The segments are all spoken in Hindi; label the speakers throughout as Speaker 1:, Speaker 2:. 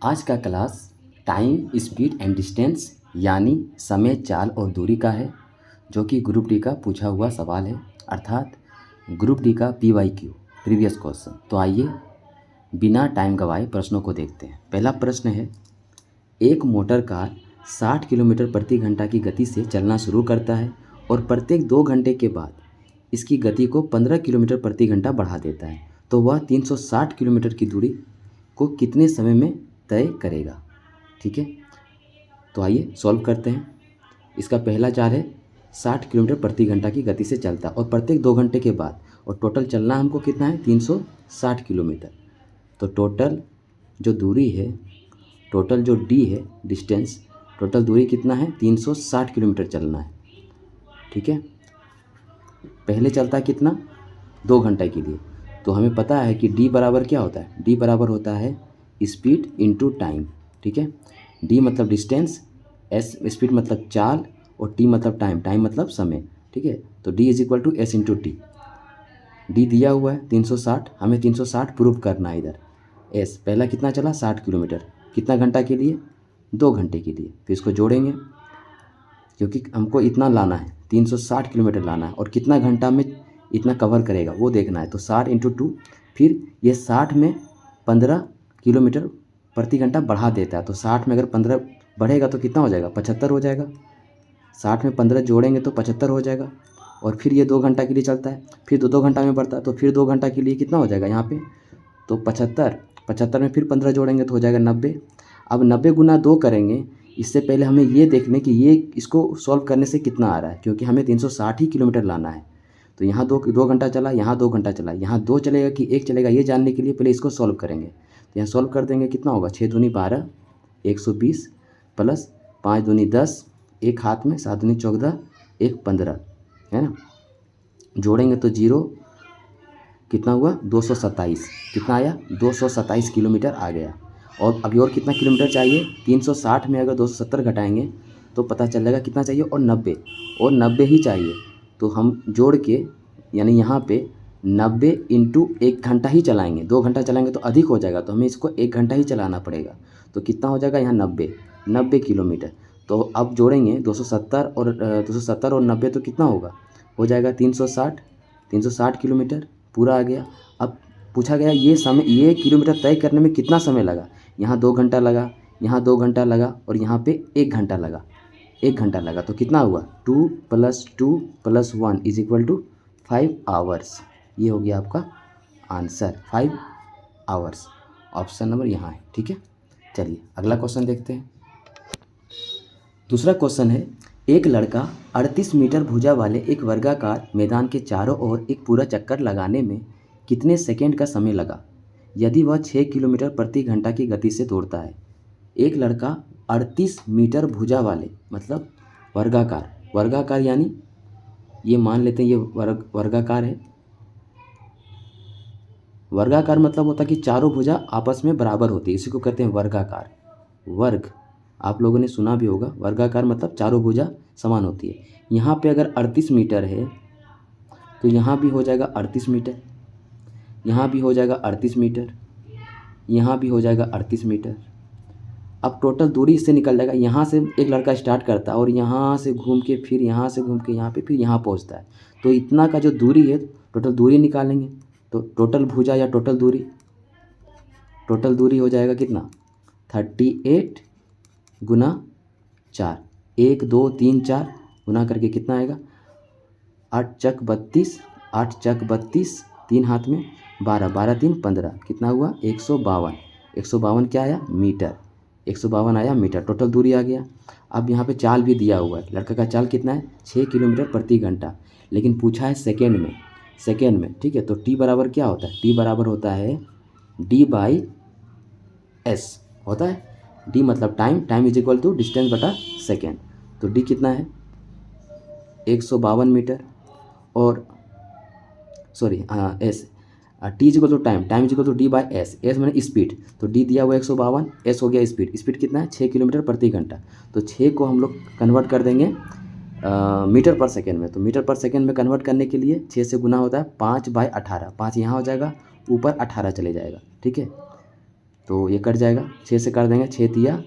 Speaker 1: आज का class time, speed and distance यानी समय, चाल और दूरी का है, जो कि ग्रुप डी का पूछा हुआ सवाल है, अर्थात ग्रुप डी का PYQ प्रीवियस क्वेश्चन। तो आइए बिना टाइम गवाए प्रश्नों को देखते हैं। पहला प्रश्न है, एक मोटर कार 60 किलोमीटर प्रति घंटा की गति से चलना शुरू करता है और प्रत्येक 2 घंटे के बाद इसकी गति को 15 किलोमीटर प्रति घंटा बढ़ा देता है, तो वह 360 किलोमीटर की दूरी को कितने समय में तय करेगा। ठीक है, तो आइए सॉल्व करते हैं। इसका पहला चार है 60 किलोमीटर प्रति घंटा की गति से चलता और प्रत्येक 2 घंटे के बाद, और टोटल चलना हमको कितना है 360 किलोमीटर। तो टोटल जो दूरी है, टोटल जो डी है डिस्टेंस, टोटल दूरी कितना है 360 किलोमीटर चलना है। ठीक है, पहले चलता है कितना 2 घंटे के लिए, तो हमें पता है कि डी बराबर क्या होता है, डी बराबर होता है स्पीड इनटू टाइम। ठीक है, डी मतलब डिस्टेंस, एस स्पीड मतलब चाल, और टी मतलब टाइम, टाइम मतलब समय। ठीक है, तो d is equal to s into t. D दिया हुआ है 360, हमें 360 प्रूव करना है इधर। एस पहला कितना चला 60 किलोमीटर, कितना घंटा के लिए 2 घंटे के लिए, तो इसको जोड़ेंगे क्योंकि हमको इतना लाना है 360 किलोमीटर लाना है, और कितना घंटा में इतना कवर करेगा वो देखना है। तो 60 इंटू 2, फिर ये 60 में 15 किलोमीटर प्रति घंटा बढ़ा देता है, तो 60 में अगर 15 बढ़ेगा तो कितना हो जाएगा 75 हो जाएगा। 60 में 15 जोड़ेंगे तो 75 हो जाएगा, और फिर ये 2 घंटा के लिए चलता है, फिर 2 घंटा में बढ़ता है, तो फिर 2 घंटा के लिए कितना हो जाएगा यहाँ पे, तो 75 में फिर 15 जोड़ेंगे तो हो जाएगा 90। अब 90 गुना 2 करेंगे। इससे पहले हमें ये देखने कि ये इसको सॉल्व करने से कितना आ रहा है, क्योंकि हमें 360 ही किलोमीटर लाना है। तो यहाँ 2 घंटा चला, यहाँ 2 घंटा चला, यहाँ 2 चलेगा कि 1 चलेगा, ये जानने के लिए पहले इसको सॉल्व करेंगे। तो यहाँ सॉल्व कर देंगे, कितना होगा 6 दूनी 12, 120 प्लस 5 दूनी 10, एक हाथ में 7 दूनी 14, 1 15, है ना। जोड़ेंगे तो जीरो, कितना हुआ 227, कितना आया 227 किलोमीटर आ गया। और अभी और कितना किलोमीटर चाहिए, 360 में अगर 270 घटाएंगे तो पता चल जाएगा कितना चाहिए, और 90 ही चाहिए। तो हम जोड़ के यानी यहाँ पे 90 इंटू 1 घंटा ही चलाएंगे, 2 घंटा चलाएंगे तो अधिक हो जाएगा, तो हमें इसको 1 घंटा ही चलाना पड़ेगा। तो कितना हो जाएगा यहाँ 90 किलोमीटर। तो अब जोड़ेंगे 270 और 90, तो कितना होगा, हो जाएगा 360 किलोमीटर पूरा आ गया। अब पूछा गया ये किलोमीटर तय करने में कितना समय लगा। यहाँ 2 घंटा लगा, यहाँ 2 घंटा लगा, और यहाँ पे 1 घंटा लगा, 1 घंटा लगा, तो कितना हुआ 2 + 2 + 1 इज इक्वल टू 5 आवर्स। ये हो गया आपका आंसर 5 आवर्स। ऑप्शन नंबर यहाँ है। ठीक है, चलिए अगला क्वेश्चन देखते हैं। दूसरा क्वेश्चन है, एक लड़का 38 मीटर भुजा वाले एक वर्गाकार मैदान के चारों ओर एक पूरा चक्कर लगाने में कितने सेकंड का समय लगा, यदि वह 6 किलोमीटर प्रति घंटा की गति से दौड़ता है। एक लड़का 38 मीटर भुजा वाले मतलब वर्गाकार यानी ये मान लेते हैं ये वर्गाकार है। वर्गाकार मतलब होता है कि चारों भुजा आपस में बराबर होती है, इसी को कहते हैं वर्गाकार। वर्ग आप लोगों ने सुना भी होगा, वर्गाकार मतलब चारों भुजा समान होती है। यहाँ पे अगर 38 मीटर है तो यहाँ भी हो जाएगा 38 मीटर, यहाँ भी हो जाएगा 38 मीटर, यहाँ भी हो जाएगा 38 मीटर। अब टोटल दूरी इससे निकल जाएगा, यहाँ से एक लड़का स्टार्ट करता है और यहाँ से घूम के फिर यहाँ से घूम के यहाँ पे फिर यहाँ पहुँचता है, तो इतना का जो दूरी है टोटल दूरी निकालेंगे। तो टोटल भुजा या टोटल दूरी हो जाएगा कितना 38 गुना 4, 1 2 3 4 गुना करके कितना आएगा 8 चक 32, 8 चक 32, 3 हाथ में 12, 12 3 15, कितना हुआ 152 क्या आया मीटर, 152 आया मीटर, टोटल दूरी आ गया। अब यहाँ पे चाल भी दिया हुआ है, लड़का का चाल कितना है 6 किलोमीटर प्रति घंटा, लेकिन पूछा है सेकेंड में। ठीक है, तो टी बराबर क्या होता है, टी बराबर होता है D/S होता है। डी मतलब time is equal to distance बटा सेकेंड। तो डी कितना है 152 मीटर, और sorry s, t is equal to time is equal to D/S, s मैंने स्पीड, तो डी दिया हुआ 152, एस हो गया स्पीड कितना है 6 किलोमीटर प्रति घंटा। तो 6 को हम लोग कन्वर्ट कर देंगे मीटर पर सेकेंड में। तो मीटर पर सेकेंड में कन्वर्ट करने के लिए 6 से गुना होता है 5/18, 5 यहाँ हो जाएगा, ऊपर 18 चले जाएगा। ठीक है, तो ये कट जाएगा, 6 से काट देंगे, 6 तिया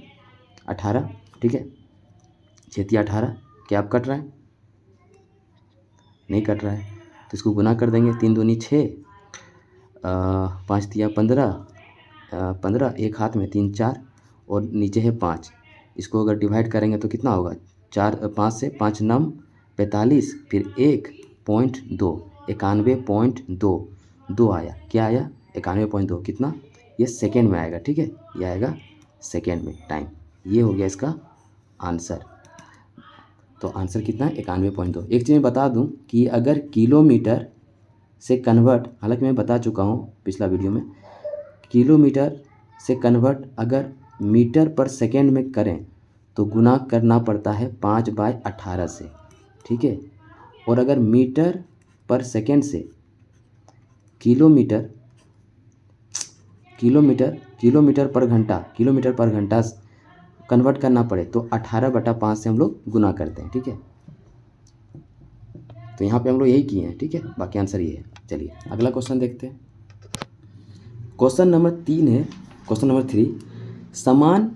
Speaker 1: 18, ठीक है, 6 तिया 18, क्या आप कट रहा है? नहीं कट रहा है, तो इसको गुना कर देंगे, 3 दूनी 6, 5 तिया 15, 15, एक हाथ में 3 4 और नीचे है 5, इसको अगर डिवाइड करेंगे तो कितना होगा? 4 5 से 5 नम 45, फिर 1.2, 91.2 आया, क्या आया? 91.2, कितना? ये सेकेंड में आएगा, ठीक है, ये आएगा सेकेंड में टाइम। ये हो गया इसका आंसर। तो आंसर कितना है? 91.2। एक चीज़ मैं बता दूं कि अगर किलोमीटर से कन्वर्ट, हालांकि मैं बता चुका हूं पिछला वीडियो में, किलोमीटर से कन्वर्ट अगर मीटर पर सेकेंड में करें तो गुना करना पड़ता है 5/18 से, ठीक है। और अगर मीटर पर सेकेंड से किलोमीटर पर घंटा कन्वर्ट करना पड़े तो 18/5 से हम लोग गुना करते हैं, ठीक है। तो यहाँ पे हम लोग यही किए हैं, ठीक है, बाकी आंसर ये है। चलिए अगला क्वेश्चन देखते हैं। क्वेश्चन नंबर 3 है, क्वेश्चन नंबर 3, समान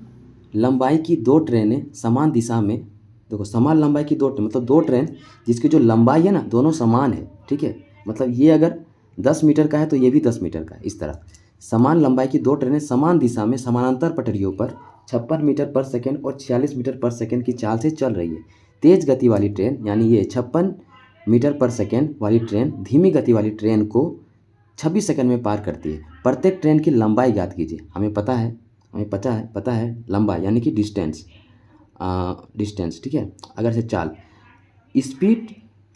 Speaker 1: लंबाई की 2 ट्रेनें समान दिशा में, देखो समान लंबाई की 2 ट्रेन मतलब 2 ट्रेन जिसकी जो लंबाई है ना दोनों समान है, ठीक है, मतलब ये अगर 10 मीटर का है तो ये भी 10 मीटर का है। इस तरह समान लंबाई की 2 ट्रेनें समान दिशा में समानांतर पटरियों पर 56 मीटर पर सेकेंड और 46 मीटर पर सेकेंड की चाल से चल रही है। तेज गति वाली ट्रेन यानी ये 56 मीटर पर सेकेंड वाली ट्रेन धीमी गति वाली ट्रेन को 26 सेकंड में पार करती है। प्रत्येक ट्रेन की लंबाई ज्ञात कीजिए। हमें पता है लंबाई यानी कि डिस्टेंस, ठीक है। अगर से चाल, स्पीड,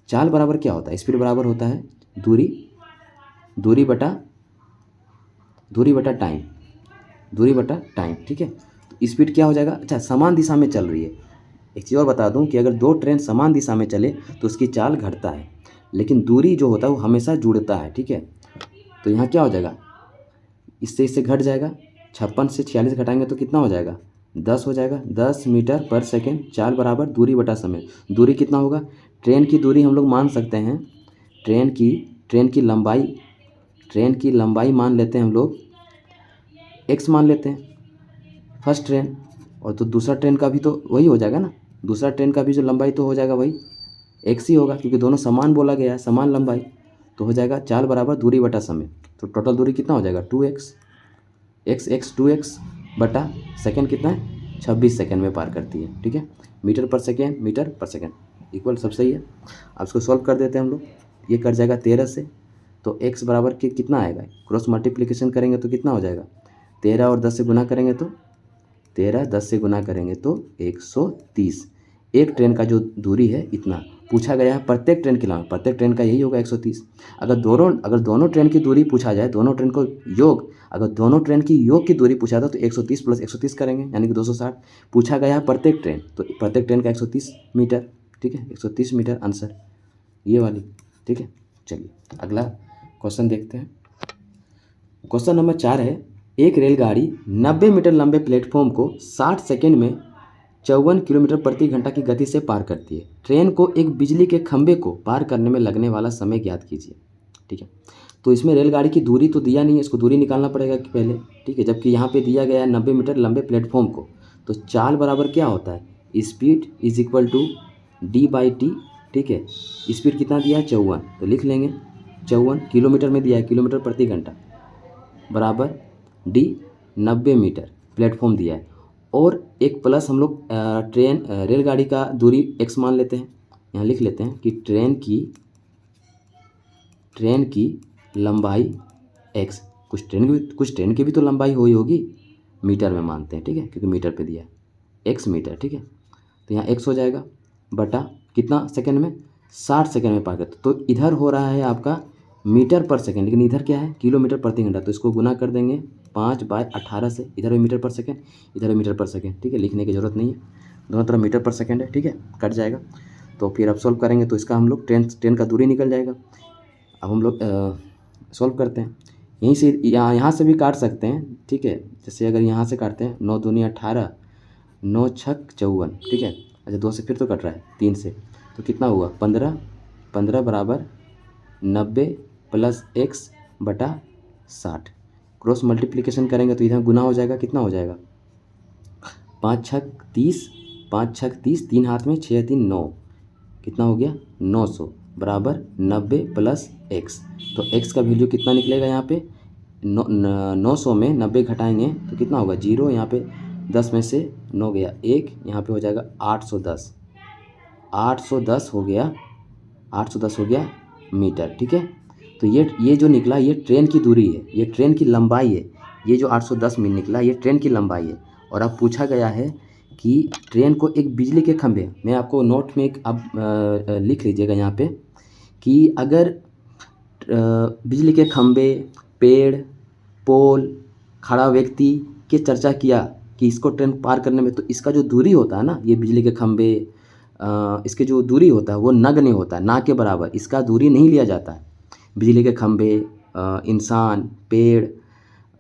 Speaker 1: चाल बराबर क्या होता है? स्पीड बराबर होता है दूरी बटा टाइम, ठीक है। तो स्पीड क्या हो जाएगा? अच्छा, समान दिशा में चल रही है। एक चीज़ और बता दूं कि अगर 2 ट्रेन समान दिशा में चले तो उसकी चाल घटता है, लेकिन दूरी जो होता है वो हमेशा जुड़ता है, ठीक है। तो यहाँ क्या हो जाएगा? इससे घट जाएगा, 56 से 46 घटाएंगे तो कितना हो जाएगा? 10 हो जाएगा। 10 मीटर पर सेकेंड, चाल बराबर दूरी बटा समय। दूरी कितना होगा? ट्रेन की दूरी हम लोग मान सकते हैं, ट्रेन की लंबाई मान लेते हैं हम लोग, x मान लेते हैं फर्स्ट ट्रेन, और तो दूसरा ट्रेन का भी तो वही हो जाएगा ना, दूसरा ट्रेन का भी जो लंबाई तो हो जाएगा वही x ही होगा, क्योंकि दोनों समान बोला गया है, समान लंबाई। तो हो जाएगा चाल बराबर दूरी बटा समय। तो टोटल दूरी कितना हो जाएगा? 2x, x 2x बटा सेकेंड कितना है? 26 सेकेंड में पार करती है, ठीक है। मीटर पर सेकेंड इक्वल, सब सही है। अब इसको सॉल्व कर देते हैं हम लोग। ये कट जाएगा 13 से, तो x बराबर के कितना आएगा? क्रॉस मल्टीप्लिकेशन करेंगे तो कितना हो जाएगा? 13 और 10 से गुना करेंगे तो 130। एक ट्रेन का जो दूरी है इतना पूछा गया है, प्रत्येक ट्रेन के अलावा, प्रत्येक ट्रेन का यही होगा 130। अगर दोनों ट्रेन की दूरी पूछा जाए, अगर दोनों ट्रेन की योग की दूरी पूछा था तो 130 + 130 करेंगे, यानी कि 260। पूछा गया है प्रत्येक ट्रेन, तो प्रत्येक ट्रेन का 130 मीटर, ठीक है, 130 मीटर आंसर ये वाली, ठीक है। चलिए अगला क्वेश्चन देखते हैं। क्वेश्चन नंबर 4 है, एक रेलगाड़ी 90 मीटर लंबे प्लेटफॉर्म को 60 सेकेंड में 54 किलोमीटर प्रति घंटा की गति से पार करती है। ट्रेन को एक बिजली के खंभे को पार करने में लगने वाला समय ज्ञात कीजिए, ठीक है। तो इसमें रेलगाड़ी की दूरी तो दिया नहीं है, इसको दूरी निकालना पड़ेगा कि पहले, ठीक है, जबकि यहाँ पे दिया गया है 90 मीटर लंबे प्लेटफॉर्म को। तो चाल बराबर क्या होता है? Speed is equal to d/t, ठीक है। स्पीड कितना दिया है? 54, तो लिख लेंगे 54 किलोमीटर में दिया है, किलोमीटर प्रति घंटा बराबर d 90 मीटर प्लेटफॉर्म दिया है, और एक प्लस हम लोग रेलगाड़ी का दूरी x मान लेते हैं। यहाँ लिख लेते हैं कि ट्रेन की लंबाई x, कुछ ट्रेन की भी तो लंबाई हुई होगी, मीटर में मानते हैं, ठीक है, क्योंकि मीटर पे दिया है x मीटर, ठीक है। तो यहाँ x हो जाएगा बटा कितना सेकंड में? 60 सेकंड में पार करते। तो इधर हो रहा है आपका मीटर पर सेकंड, लेकिन इधर क्या है? किलोमीटर प्रति घंटा। तो इसको गुना कर देंगे 5/18 से, इधर भी मीटर पर सेकंड, इधर भी मीटर पर सेकंड, ठीक है, लिखने की ज़रूरत नहीं है, दोनों तरफ मीटर पर सेकंड है, ठीक है, कट जाएगा। तो फिर अब सॉल्व करेंगे तो इसका हम लोग ट्रेन का दूरी निकल जाएगा। अब हम लोग सॉल्व करते हैं, यहीं से यहाँ से भी काट सकते हैं, ठीक है। जैसे अगर यहाँ से काटते हैं 9 दूनी 18, 9 छक 54, ठीक है। अच्छा 2 से फिर तो कट रहा है, 3 से, तो कितना हुआ? 15 बराबर 90 + x बटा 60। क्रॉस मल्टीप्लिकेशन करेंगे तो इधर गुना हो जाएगा, कितना हो जाएगा 5 छक 30, 5 छक 30, 3 हाथ में 6 3 9, कितना हो गया 900 बराबर 90 प्लस एक्स। तो एक्स का वैल्यू कितना निकलेगा यहाँ पे 900 में 90 घटाएंगे तो कितना होगा 0, यहाँ पे 10 में से 9 गया 1, यहाँ पे हो जाएगा 810, 810 हो गया, 810 हो गया मीटर। ठीक है, तो ये जो निकला ये ट्रेन की दूरी है, ये ट्रेन की लंबाई है, ये जो 810 मील निकला ये ट्रेन की लंबाई है। और अब पूछा गया है कि ट्रेन को एक बिजली के खंभे, मैं आपको नोट में एक अब लिख लीजिएगा यहाँ पे कि अगर बिजली के खंभे, पेड़, पोल, खड़ा व्यक्ति की चर्चा किया कि इसको ट्रेन पार करने में, तो इसका जो दूरी होता है ना, ये बिजली के खंभे इसके जो दूरी होता है वो नगण्य होता है, ना के बराबर, इसका दूरी नहीं लिया जाता है। बिजली के खंभे, इंसान, पेड़,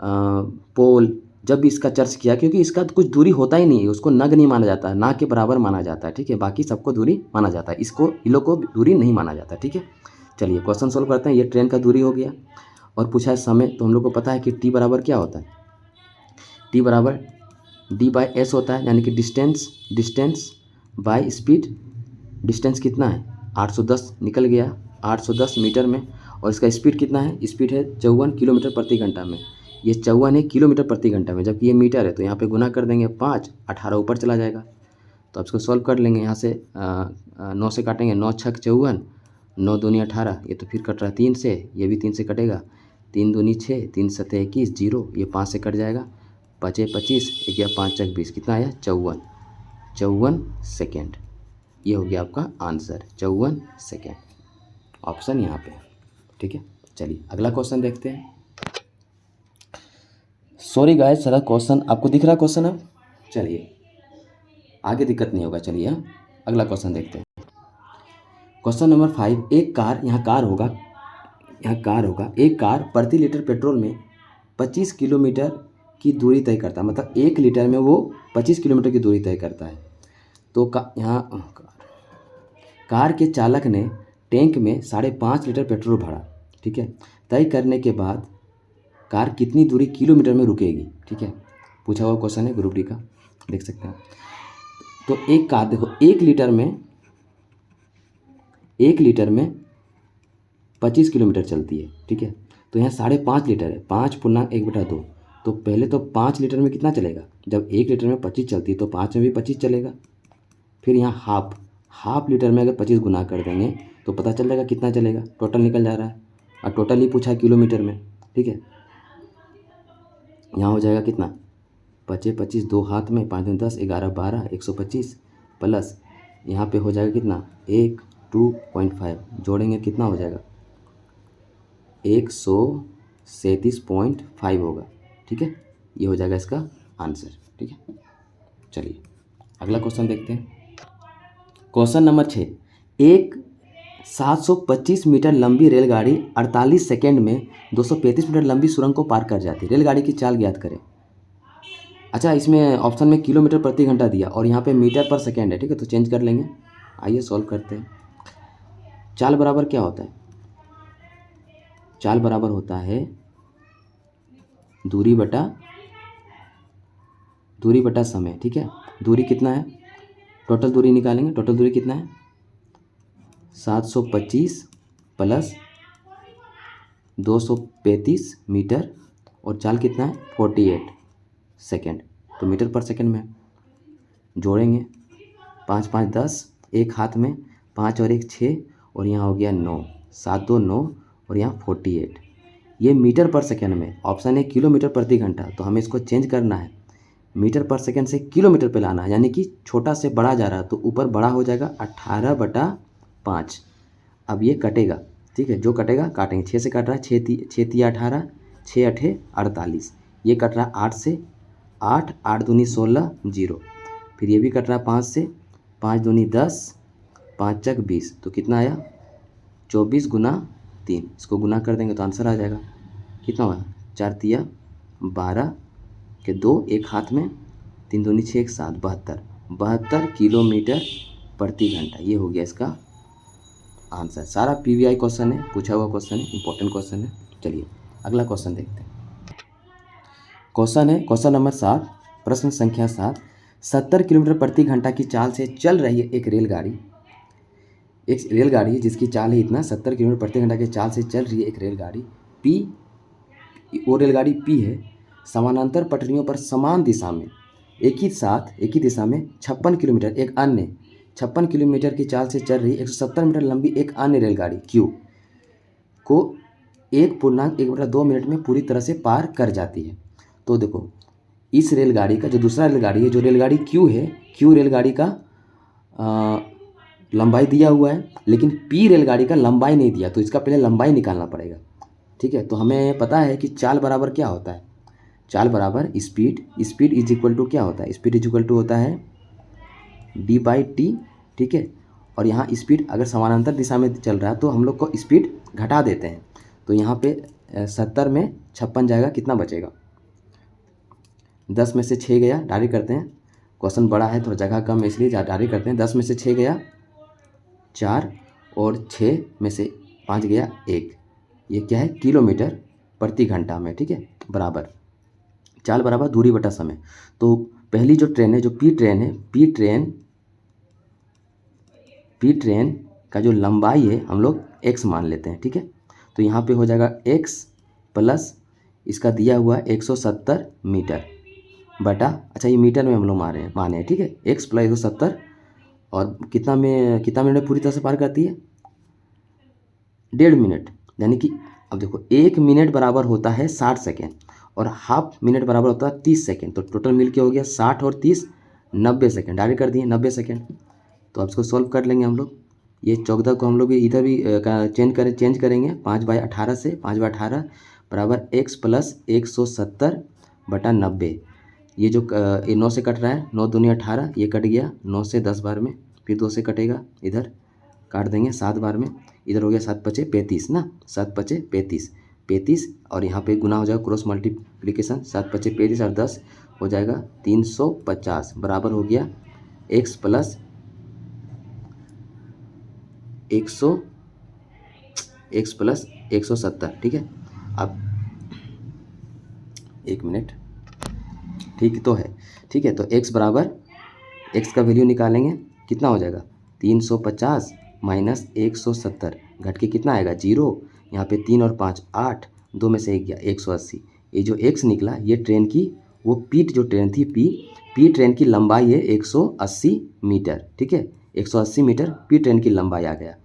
Speaker 1: पोल, जब भी इसका चर्च किया क्योंकि इसका कुछ दूरी होता ही नहीं है, उसको नग नहीं माना जाता है, ना के बराबर माना जाता है। ठीक है, बाकी सबको दूरी माना जाता है, इसको इन लोग को दूरी नहीं माना जाता। ठीक है, चलिए क्वेश्चन सोल्व करते हैं। ये ट्रेन का दूरी हो गया और पूछा है समय, तो हम लोग को पता है कि टी बराबर क्या होता है, टी बराबर डी बाई एस होता है, यानी कि डिस्टेंस बाय स्पीड। डिस्टेंस कितना है 810 निकल गया, 810 मीटर में, और इसका स्पीड कितना है, स्पीड है 54 किलोमीटर प्रति घंटा में। ये 54 है किलोमीटर प्रति घंटा में, जबकि ये मीटर है, तो यहाँ पे गुना कर देंगे 5, 18 ऊपर चला जाएगा। तो अब इसको सॉल्व कर लेंगे, यहाँ से 9 से काटेंगे, 9 छक 54, 9 दूनी 18, ये तो फिर कट रहा है 3 से, ये भी 3 से कटेगा, 3 दूनी 6, 3 सत्ते 21, 0, ये 5 से कट जाएगा, 5 25, 1 5 चक 20, कितना आया 54 सेकेंड। ये हो गया आपका आंसर 54 सेकेंड, ऑप्शन यहाँ पे। ठीक है, चलिए अगला क्वेश्चन देखते हैं। सॉरी गाइस, सारा क्वेश्चन आपको दिख रहा है क्वेश्चन अब, चलिए आगे दिक्कत नहीं होगा। चलिए अगला क्वेश्चन देखते हैं। क्वेश्चन नंबर 5, एक कार, यहाँ कार होगा, एक कार प्रति लीटर पेट्रोल में 25 किलोमीटर की दूरी तय करता है, मतलब 1 लीटर में वो 25 किलोमीटर की दूरी तय करता है। तो यहाँ कार के चालक ने टैंक में 5.5 लीटर पेट्रोल भरा। ठीक है, तय करने के बाद कार कितनी दूरी किलोमीटर में रुकेगी। ठीक है, पूछा हुआ क्वेश्चन है ग्रुप डी का, देख सकते हैं। तो एक कार देखो 1 लीटर में 25 किलोमीटर चलती है। ठीक है, तो यहाँ 5.5 लीटर है, 5×1/2, तो पहले तो 5 लीटर में कितना चलेगा, जब 1 लीटर में 25 चलती है तो 5 में भी 25 चलेगा। फिर यहाँ हाफ लीटर में अगर 25 गुना कर देंगे तो पता चल जाएगा कितना चलेगा, टोटल निकल जा रहा है, और टोटल ही पूछा है किलोमीटर में। ठीक है, यहाँ हो जाएगा कितना 25 25, 2 हाथ में, 5 दूनी 10, 11 12, 125 प्लस यहाँ पे हो जाएगा कितना 1 2.5, जोड़ेंगे कितना हो जाएगा 137.5 होगा। ठीक है, ये हो जाएगा इसका आंसर। ठीक है, चलिए अगला क्वेश्चन देखते हैं। क्वेश्चन नंबर 6, एक 725 मीटर लंबी रेलगाड़ी 48 सेकेंड में 235 मीटर लंबी सुरंग को पार कर जाती है, रेलगाड़ी की चाल ज्ञात करें। अच्छा, इसमें ऑप्शन में किलोमीटर प्रति घंटा दिया और यहाँ पे मीटर पर सेकेंड है। ठीक है, तो चेंज कर लेंगे, आइए सॉल्व करते हैं। चाल बराबर क्या होता है, चाल बराबर होता है दूरी बटा समय। ठीक है, दूरी कितना है, टोटल दूरी निकालेंगे, टोटल दूरी कितना है 725 प्लस 235 मीटर, और चाल कितना है 48 सेकेंड, तो मीटर पर सेकेंड में जोड़ेंगे 5 5 10, एक हाथ में 5 और 1 6, और यहाँ हो गया 9, 7 2 9, और यहाँ 48, ये मीटर पर सेकेंड में। ऑप्शन है किलोमीटर प्रति घंटा, तो हमें इसको चेंज करना है, मीटर पर सेकेंड से किलोमीटर पे लाना है, यानी कि छोटा से बड़ा जा रहा है, तो ऊपर बड़ा हो जाएगा 18/5। अब ये कटेगा, ठीक है, जो कटेगा काटेंगे, 6 से कट रहा है, 6 3 18, 6 8 48, ये कट रहा है 8 से, 8 8 दूनी 16 0, फिर ये भी कट रहा है 5 से, 5 दूनी 10, 5 चक 20, तो कितना आया 24 गुना 3, इसको गुना कर देंगे तो आंसर आ जाएगा, कितना हुआ 4 तिया 12 के 2, एक हाथ में, 3 दूनी 6 1 7, 72 किलोमीटर प्रति घंटा, ये हो गया इसका आंसर। सारा पीवीआई क्वेश्चन है, पूछा हुआ क्वेश्चन है, इंपॉर्टेंट क्वेश्चन है। चलिए अगला क्वेश्चन देखते हैं। क्वेश्चन है क्वेश्चन नंबर 7, प्रश्न संख्या 7। 70 किलोमीटर प्रति घंटा की चाल से चल रही है एक रेलगाड़ी जिसकी चाल है इतना, 70 किलोमीटर प्रति घंटा की चाल से चल रही है एक रेलगाड़ी पी। वो रेलगाड़ी पी है, समानांतर पटरियों पर समान दिशा में एक ही दिशा में 56 किलोमीटर एक अन्य 56 किलोमीटर की चाल से चल रही 170 मीटर लंबी एक अन्य रेलगाड़ी क्यू को 1.1/2 मिनट में पूरी तरह से पार कर जाती है। तो देखो, इस रेलगाड़ी का जो दूसरा रेलगाड़ी है, जो रेलगाड़ी क्यू है, क्यू रेलगाड़ी का लंबाई दिया हुआ है, लेकिन पी रेलगाड़ी का लंबाई नहीं दिया, तो इसका पहले लंबाई निकालना पड़ेगा। ठीक है, तो हमें पता है कि चाल बराबर क्या होता है, चाल बराबर स्पीड इज इक्वल टू क्या होता है, स्पीड इज इक्वल टू होता है d/t। ठीक है, और यहाँ स्पीड अगर समानांतर दिशा में चल रहा है तो हम लोग को स्पीड घटा देते हैं, तो यहाँ पे 70 में 56 जाएगा, कितना बचेगा, 10 में से 6 गया, डायरेक्ट करते हैं, क्वेश्चन बड़ा है थोड़ा जगह कम है इसलिए डायरेक्ट करते हैं। 10 में से 6 गया 4 और 6 में से 5 गया 1, ये क्या है, किलोमीटर प्रति घंटा में। ठीक है, बराबर चाल बराबर दूरी बटा समय। तो पहली जो ट्रेन है, जो पी ट्रेन है, पी ट्रेन का जो लंबाई है हम लोग x मान लेते हैं। ठीक है, तो यहाँ पे हो जाएगा x प्लस इसका दिया हुआ 170 मीटर बटा, अच्छा ये मीटर में हम लोग माने हैं। ठीक है, x प्लस 170 और कितना मिनट में पूरी तरह से पार करती है, 1.5 मिनट, यानी कि अब देखो 1 मिनट बराबर होता है 60 सेकेंड और हाफ मिनट बराबर होता है 30 सेकेंड, तो टोटल मिल के हो गया 60 और 30 90 सेकेंड, डायरेक्ट कर दिए 90 सेकेंड। तो अब इसको सॉल्व कर लेंगे हम लोग, ये 14 को हम लोग इधर भी चेंज करेंगे 5/18 से, 5/18 बराबर x प्लस 170 बटा 90। ये जो 9 से कट रहा है, 9 दूनी 18, ये कट गया 9 से 10 बार में, फिर 2 से कटेगा, इधर काट देंगे 7 बार में, इधर हो गया 7×5 35 ना, 7×5 35 और यहाँ पे गुना हो जाएगा क्रॉस मल्टीप्लिकेशन, 7×5 35 और 10 हो जाएगा 350 बराबर हो गया x प्लस 170। ठीक है, अब 1 मिनट, ठीक तो है। ठीक है, तो x बराबर, x का वैल्यू निकालेंगे, कितना हो जाएगा 350 माइनस 170, घट के कितना आएगा 0, यहाँ पे 3 और 5 8, 2 में से 1 गया 180। ये जो x निकला ये ट्रेन की, वो जो ट्रेन थी पी ट्रेन की लंबाई है 180 मीटर। ठीक है, 180 मीटर पी ट्रेन की लंबाई आ गया।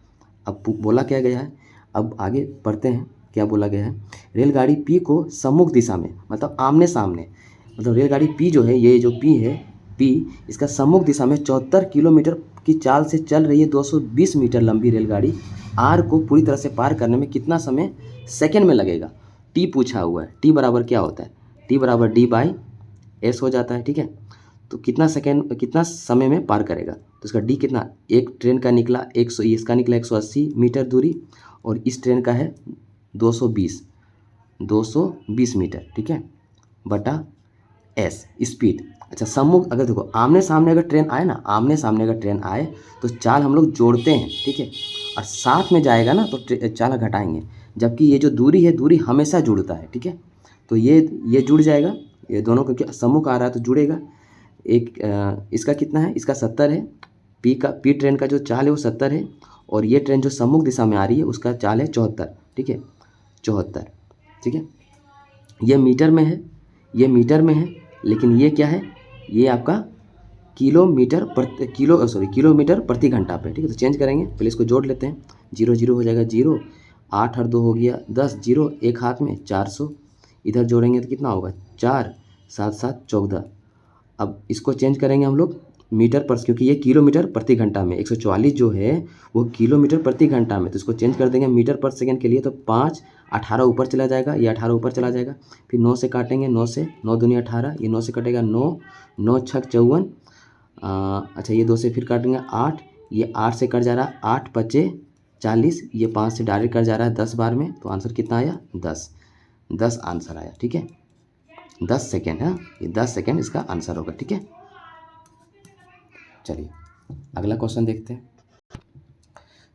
Speaker 1: अब बोला क्या गया है, अब आगे पढ़ते हैं क्या बोला गया है। रेलगाड़ी पी को सम्मुख दिशा में, मतलब आमने सामने, मतलब रेलगाड़ी पी जो है, ये जो पी है, पी इसका सम्मुख दिशा में 74 किलोमीटर की चाल से चल रही है 220 मीटर लंबी रेलगाड़ी आर को पूरी तरह से पार करने में कितना समय सेकेंड में लगेगा, टी पूछा हुआ है। टी बराबर क्या होता है, टी बराबर d/s हो जाता है। ठीक है, तो कितना समय में पार करेगा, तो इसका डी कितना, एक ट्रेन का निकला 100, इसका निकला 180 मीटर दूरी और इस ट्रेन का है 220 मीटर। ठीक है, बटा एस स्पीड। अच्छा, सम्मुख अगर देखो आमने सामने अगर ट्रेन आए ना, आमने सामने अगर ट्रेन आए तो चाल हम लोग जोड़ते हैं। ठीक है, और साथ में जाएगा ना तो चाल घटाएंगे, जबकि ये जो दूरी है, दूरी हमेशा जुड़ता है। ठीक है, तो ये जुड़ जाएगा, ये दोनों क्योंकि सम्मुख आ रहा है तो जुड़ेगा। एक इसका कितना है, इसका 70 है, पी ट्रेन का जो चाल है वो 70 है, और ये ट्रेन जो सम्मुख दिशा में आ रही है उसका चाल है 74। ठीक है, 74। ठीक है, ये मीटर में है, ये मीटर में है, लेकिन ये क्या है, ये आपका किलोमीटर प्रति घंटा पे। ठीक है, तो चेंज करेंगे, पहले इसको जोड़ लेते हैं, 0 0 हो जाएगा 0, 8 और 2 हो गया 10, 0 एक हाथ में 400, इधर जोड़ेंगे तो कितना होगा 4 7 7 14। अब इसको चेंज करेंगे हम लोग मीटर पर, क्योंकि ये किलोमीटर प्रति घंटा में, 144 जो है वो किलोमीटर प्रति घंटा में, तो इसको चेंज कर देंगे मीटर पर सेकंड के लिए, तो 5 18 ऊपर चला जाएगा, ये 18 ऊपर चला जाएगा, फिर 9 से काटेंगे, 9 से 9 दूनी 18, ये 9 से कटेगा 9 9 6 54, अच्छा ये 2 से फिर काटेंगे 8, ये 8 से कट जा रहा है 8 5 40, ये 5 से डायरेक्ट कट जा रहा है 10 बार में, तो आंसर कितना आया 10 आंसर आया। ठीक है, 10 सेकेंड है, ये 10 सेकेंड इसका आंसर होगा। ठीक है, चलिए अगला क्वेश्चन देखते हैं।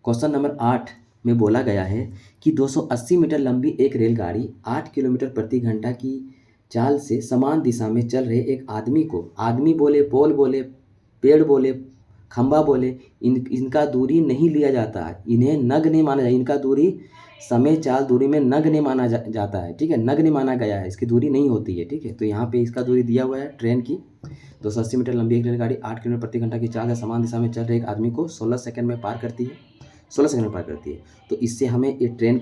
Speaker 1: क्वेश्चन नंबर 8 में बोला गया है कि 280 मीटर लंबी एक रेलगाड़ी 8 किलोमीटर प्रति घंटा की चाल से समान दिशा में चल रहे एक आदमी को, आदमी बोले, पोल बोले, पेड़ बोले, खंबा बोले, इनका दूरी नहीं लिया जाता है, इन्हें नग नहीं माना जाता, इनका दूरी समय चाल दूरी में नग नहीं माना जाता है, ठीक है, नग नहीं माना गया है, इसकी दूरी नहीं होती है, ठीक है। तो यहाँ पे इसका दूरी दिया हुआ है ट्रेन की 280 मीटर लंबी एक रेलगाड़ी 8 किलोमीटर प्रति घंटा की चाल से समान दिशा में चल रहे एक आदमी को 16 सेकंड में पार करती है, 16 सेकंड में पार करती है। तो इससे हमें ये ट्रेन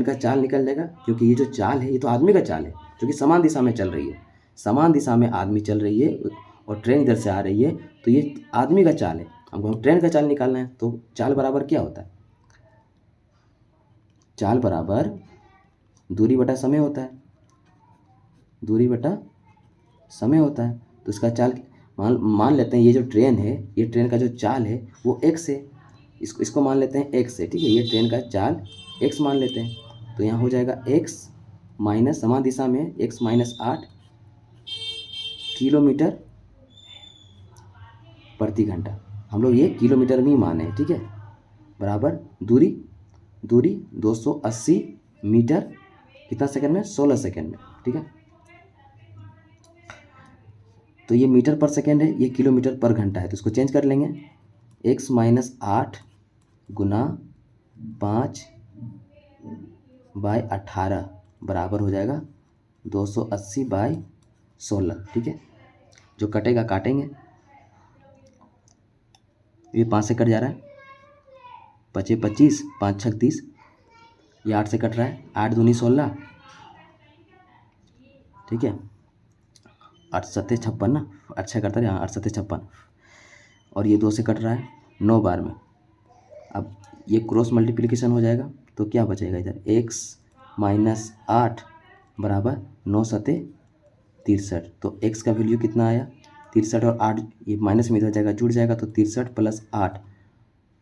Speaker 1: का चाल निकल जाएगा, क्योंकि ये जो चाल है ये तो आदमी का चाल है जो कि समान दिशा में चल रही है, समान दिशा में आदमी चल रही है और ट्रेन इधर से आ रही है, तो ये आदमी का चाल है। हमको ट्रेन का चाल निकालना है, तो चाल बराबर क्या होता है, चाल बराबर दूरी बटा समय होता है, दूरी बटा समय होता है। तो इसका चाल मान लेते हैं, ये जो ट्रेन है, ये ट्रेन का जो चाल है वो x है, इसको मान लेते हैं x है, ठीक है, ये ट्रेन का चाल x मान लेते हैं। तो यहाँ हो जाएगा x माइनस समान दिशा में x माइनस 8 किलोमीटर प्रति घंटा, हम लोग ये किलोमीटर में ही माने हैं, ठीक है, बराबर दूरी 280 मीटर कितना सेकंड में, 16 सेकंड में, ठीक है। तो ये मीटर पर सेकेंड है, ये किलोमीटर पर घंटा है, तो इसको चेंज कर लेंगे, x माइनस 8 गुना 5/18 बराबर हो जाएगा 280/16, ठीक है। जो कटेगा काटेंगे, ये 5 से कट जा रहा है, 5 25, 5 6 30, ये 8 से कट रहा है, 8 दूनी 16, ठीक है, 8 7 56 ना, 8 6 करता है, हाँ 8 7 56, और ये 2 से कट रहा है 9 बार में। अब ये क्रॉस मल्टीप्लिकेशन हो जाएगा, तो क्या बचेगा इधर, x माइनस 8 बराबर 9 7 63, तो x का वैल्यू कितना आया 63, और 8 ये माइनस में इधर जाएगा जुड़ जाएगा, तो 63 + 8,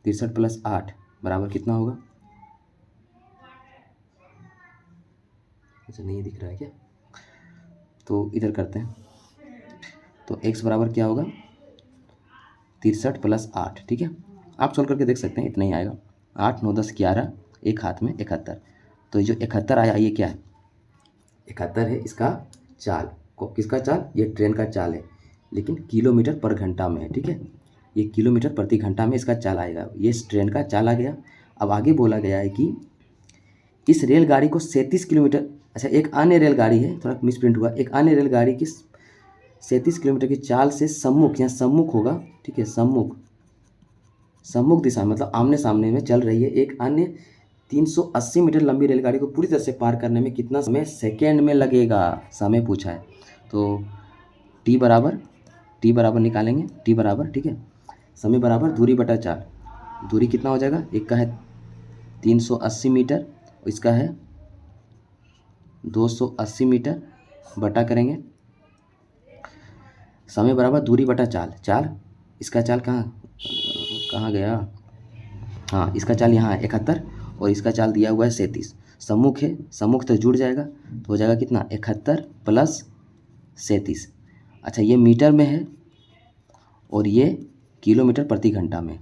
Speaker 1: 63 + 8 बराबर कितना होगा, अच्छा नहीं दिख रहा है क्या, तो इधर करते हैं, तो x बराबर क्या होगा 63 + 8, ठीक है, आप सोल्व करके देख सकते हैं, इतना ही आएगा, 8 9 10 11, एक हाथ में 71, तो ये जो 71 आया ये क्या है, 71 है इसका चाल, को किसका चाल, ये ट्रेन का चाल है, लेकिन किलोमीटर पर घंटा में है, ठीक है, ये किलोमीटर प्रति घंटा में इसका चाल आएगा, ये इस ट्रेन का चाल आ गया। अब आगे बोला गया है कि इस रेलगाड़ी को 37 किलोमीटर, अच्छा एक अन्य रेलगाड़ी है, थोड़ा मिसप्रिंट हुआ, एक अन्य रेलगाड़ी की 37 किलोमीटर की चाल से सम्मुख, यहाँ सम्मुख होगा, ठीक है, सम्मुख दिशा मतलब आमने सामने में चल रही है एक अन्य 380 मीटर लंबी रेलगाड़ी को पूरी तरह से पार करने में कितना समय सेकेंड में लगेगा, समय पूछा है। तो t बराबर निकालेंगे, t बराबर, ठीक है, समय बराबर दूरी बटा चाल, दूरी कितना हो जाएगा, एक का है 380 मीटर, इसका है 280 मीटर, बटा करेंगे समय बराबर दूरी बटा चाल, इसका चाल कहाँ गया, हाँ इसका चाल यहाँ है 71, और इसका चाल दिया हुआ है 37, सम्मुख है, सम्मुख तो जुड़ जाएगा, तो हो जाएगा कितना 71 + 37, अच्छा ये मीटर में है और ये किलोमीटर प्रति घंटा में,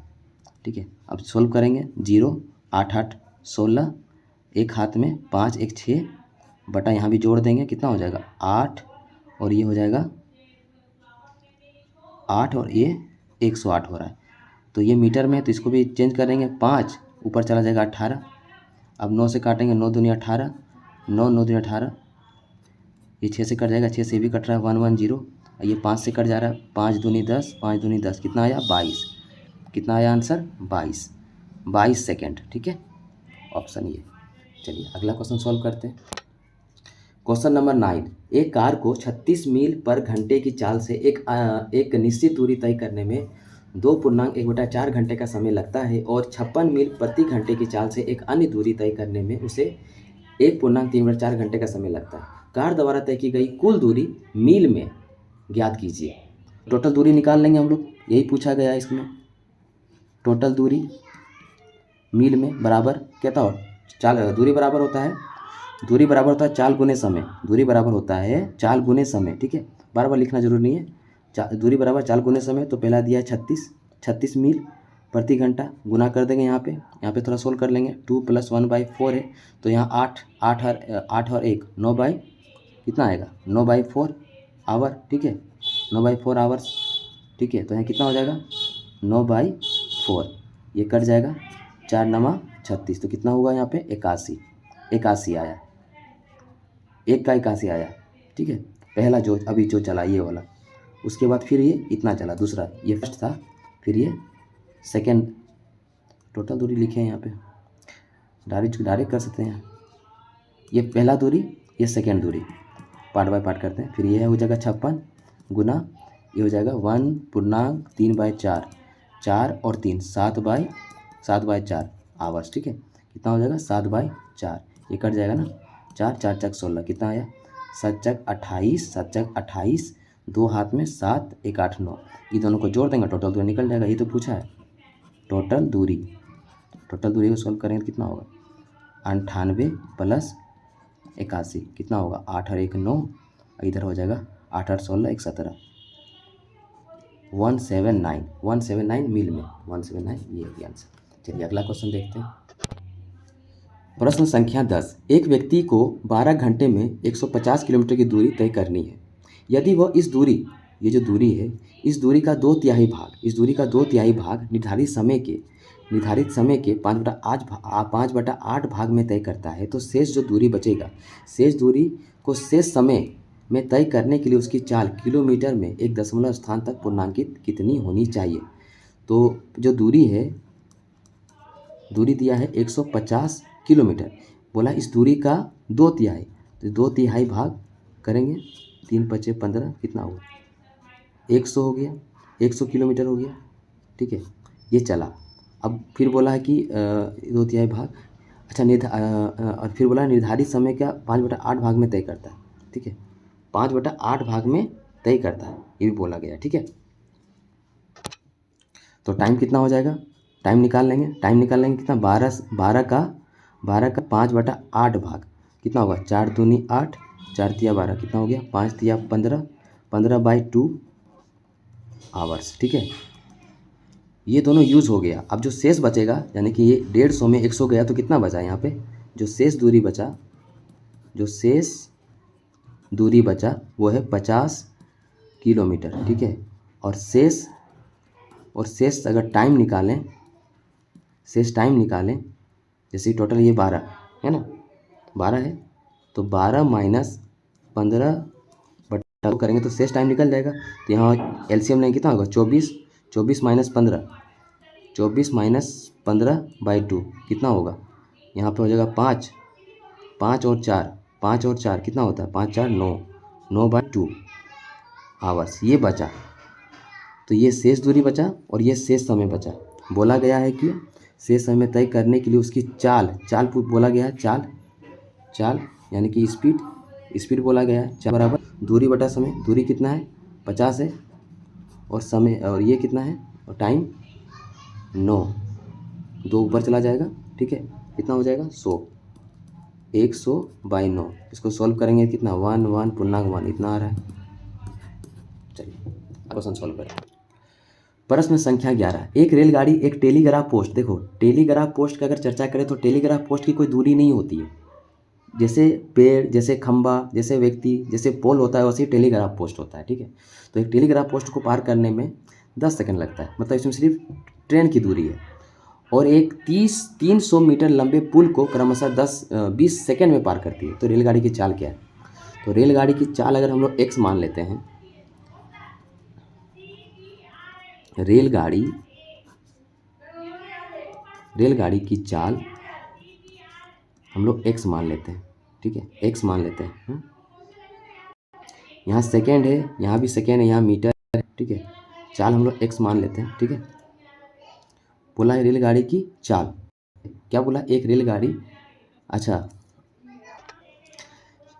Speaker 1: ठीक है। अब सोल्व करेंगे, 0 8 8 16, एक हाथ में 5 1 6, बटा यहाँ भी जोड़ देंगे, कितना हो जाएगा 8, और ये हो जाएगा 8, और ये 108 हो रहा है, तो ये मीटर में है, तो इसको भी चेंज करेंगे, 5 ऊपर चला जाएगा 18, अब 9 से काटेंगे, 9 दूनी 18, 9 9 दूनी 18, ये 6 से कट जाएगा, 6 से भी कट रहा है 1 1 0, ये 5 से कट जा रहा है, 5 दूनी 10, 5 दूनी 10, कितना आया 22, कितना आया आंसर 22 सेकेंड, ठीक है, ऑप्शन ये। चलिए अगला क्वेश्चन सॉल्व करते हैं। क्वेश्चन नंबर 9, एक कार को 36 मील पर घंटे की चाल से एक निश्चित दूरी तय करने में 2.1/4 घंटे का समय लगता है, और 56 मील प्रति घंटे की चाल से एक अन्य दूरी तय करने में उसे 1.3/4 घंटे का समय लगता है। कार द्वारा तय की गई कुल दूरी मील में ज्ञात कीजिए। टोटल दूरी निकाल लेंगे हम लोग, यही पूछा गया है इसमें, टोटल दूरी मील में बराबर क्या था, चाल दूरी बराबर होता है चाल गुने समय, दूरी बराबर होता है चाल गुने समय, ठीक है, बार बार लिखना जरूरी नहीं है, दूरी बराबर चाल गुने समय, तो पहला दिया है 36 मील प्रति घंटा, गुना कर देंगे, यहाँ पे थोड़ा सोल्व कर लेंगे, 2 + 1/4 है, तो यहाँ 8 और 1 9/4, कितना आएगा 9/4 आवर, ठीक है, 9/4 आवर्स, ठीक है। तो यहाँ कितना हो जाएगा 9/4, ये कट जाएगा, 4 नमा 36, तो कितना होगा यहाँ पे 81, 81 आया, 1 का 81 आया, ठीक है। पहला जो अभी जो चला ये वाला, उसके बाद फिर ये इतना चला दूसरा, ये फर्स्ट था, फिर ये सेकेंड, टोटल दूरी लिखे हैं यहाँ पे, डायरेक्ट कर सकते हैं। ये पहला दूरी, ये सेकेंड दूरी, पार्ट बाय पार्ट करते हैं। फिर ये हो जाएगा 56 गुना, ये हो जाएगा 1.3/4, 4 और 3 7/4 आवर्स, ठीक है। कितना हो जाएगा 7/4, ये कट जाएगा ना, 4 4 चक 16, कितना आया 7 चक 28, 7 चक 28, 2 हाथ में 7, 1 8 9, ये दोनों को जोड़ देंगे टोटल दूरी निकल जाएगा। ये तो पूछा है टोटल दूरी को सॉल्व करेंगे तो कितना होगा 98 + 81, कितना होगा 8 और 1 9, इधर हो जाएगा 8 8 16 1 17, 179 मील में, 179 ये है आंसर। चलिए अगला क्वेश्चन देखते हैं। प्रश्न संख्या 10, एक व्यक्ति को 12 घंटे में 150 किलोमीटर की दूरी तय करनी है। यदि वह इस दूरी, ये जो दूरी है, इस दूरी का 2/3 भाग निर्धारित समय के 5/8 भाग में तय करता है, तो शेष जो दूरी बचेगा, शेष दूरी को शेष समय में तय करने के लिए उसकी चाल किलोमीटर में एक दशमलव स्थान तक पूर्णांकित कितनी होनी चाहिए। तो जो दूरी है, दूरी दिया है 150 किलोमीटर, बोला इस दूरी का 2/3, तो 2/3 भाग करेंगे, 3 × 5 = 15, कितना हुआ 100 हो गया, 100 किलोमीटर हो गया, ठीक है। ये चला, अब फिर बोला है कि 2/3 भाग, अच्छा और फिर बोला निर्धारित समय का 5/8 भाग में तय करता है, ठीक है, 5/8 भाग में तय करता है, ये भी बोला गया, ठीक है। तो टाइम कितना हो जाएगा, टाइम निकाल लेंगे कितना 12 का 5/8 भाग, कितना होगा 4 दूनी 8, 4 तिया 12, कितना हो गया 5 तिया 15, 15/2 आवर्स, ठीक है। ये दोनों यूज़ हो गया। अब जो शेष बचेगा, यानी कि ये 150 में 100 गया, तो कितना बचा यहाँ पे, जो शेष दूरी बचा वो है 50 किलोमीटर, ठीक है। और शेष अगर टाइम निकालें, जैसे टोटल ये 12 है ना, 12 है, तो 12 - 15 बटा करेंगे तो शेष टाइम निकल जाएगा। तो यहाँ एलसीएम लेंगे, कितना होगा 24 - 15, 24 - 15/2, कितना होगा यहाँ पे हो जाएगा 5 और 4 कितना होता है 5 4 9, 9/2 आवर्स, ये बचा। तो ये शेष दूरी बचा और ये शेष समय बचा। बोला गया है कि शेष समय तय करने के लिए उसकी चाल बोला गया है, चाल यानी कि स्पीड बोला गया है, चाल बराबर दूरी बटा समय, दूरी कितना है 50 है, और समय और ये कितना है, और टाइम 9, 2 ऊपर चला जाएगा, ठीक है, कितना हो जाएगा 100, 100/9, इसको सॉल्व करेंगे कितना 1 1 पूर्णांक 1 इतना आ रहा है। चलिए क्वेश्चन सॉल्व करें। प्रश्न संख्या 11, एक रेलगाड़ी एक टेलीग्राफ पोस्ट, देखो टेलीग्राफ पोस्ट की अगर चर्चा करें तो टेलीग्राफ पोस्ट की कोई दूरी नहीं होती है, जैसे पेड़, जैसे खंबा, जैसे व्यक्ति, जैसे पोल होता है, वैसे ही टेलीग्राफ पोस्ट होता है, ठीक है। तो एक टेलीग्राफ पोस्ट को पार करने में 10 सेकंड लगता है, मतलब इसमें सिर्फ ट्रेन की दूरी है। और एक 300 मीटर लंबे पुल को क्रमशः 20 सेकंड में पार करती है। तो रेलगाड़ी की चाल क्या है, तो रेलगाड़ी की चाल अगर हम लोग x मान लेते हैं, रेलगाड़ी की चाल हम लोग x मान लेते हैं, ठीक है, x मान लेते हैं। यहाँ सेकेंड है, यहाँ भी सेकेंड है, यहाँ मीटर है, ठीक है, चाल हम लोग x मान लेते हैं, ठीक है। बोला है रेलगाड़ी की चाल, क्या बोला, एक रेलगाड़ी, अच्छा